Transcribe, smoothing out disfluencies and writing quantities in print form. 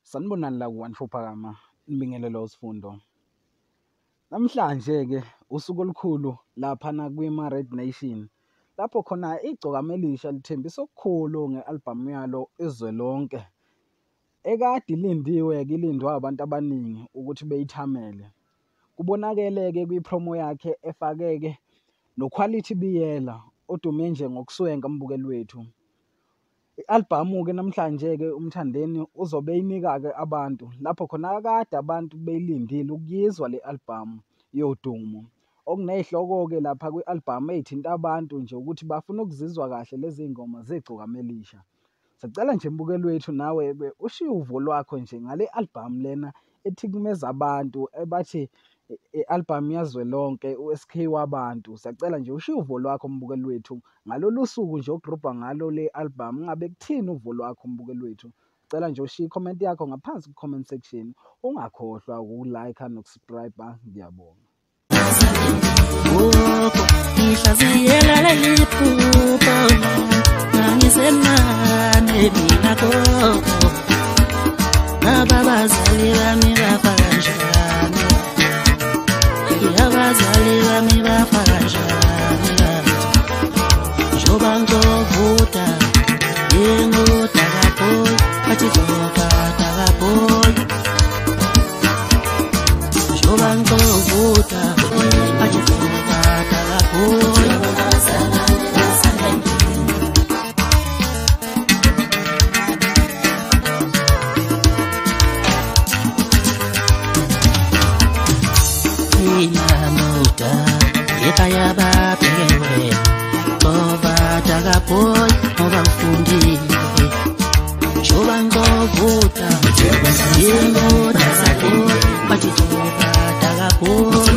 Sanibonani la ku-1 Imbingelelo Sifundo. Namhlanje-ke usuku olukhulu laphana kwima-Red Nation, lapho khona igcokama elisha lithembisa okukhulu nge-albhamu yalo izwe lonke. Ekade ilindiwe-ke, ilindwe abantu abaningi ukuthi beyithamele. Kubonakele-ke kwi-promo yakhe efake-ke noQuality Biyela, odume nje ngokuswenga mbukeli wethu. I-albhamu-ke namhlanje-ke uMthandeni uzobe eyinika-ke abantu lapho khona kade abantu beyilindile ukuyizwa le albhamu yodumo. Okunezihloko-ke lapha kwi-albhamu ey'thinta abantu nje ukuthi bafuna ukuzizwa kahle lezi ngoma zegcokama elisha. Sicela nje mbukeli wethu nawe-ke ushiye uvo lwakho nje ngale albhamu lena ethikameza abantu ebathi i-albhamu yazwe lonke, u-SK Wabantu. Siyacela nje ushiye uvo lwakho mbukeli wethu ngalolu suku nje okudrobha ngalo le albhamu. Ngabe kuthini uvo lwakho mbukeli wethu? Cela nje ushiye i-comment yakho ngaphansi ku-comment section. Ungakhohlwa uku-like nokusubscribe. Ngiyabonga. Ngihlaziyela leli phupho ngangisemncane mina gogo, abazali bami bafa kanjani, abazali bami bafa kanjani, njoba ngizovuta ngingudakaboy, bathi dakaboy, njoba ngizovuta bathi dakaboy. Ekaya bapewe Bova dakaboy ngoba ngifundile, njoba ngizovuta ngingudakaboy, bathi dakaboy.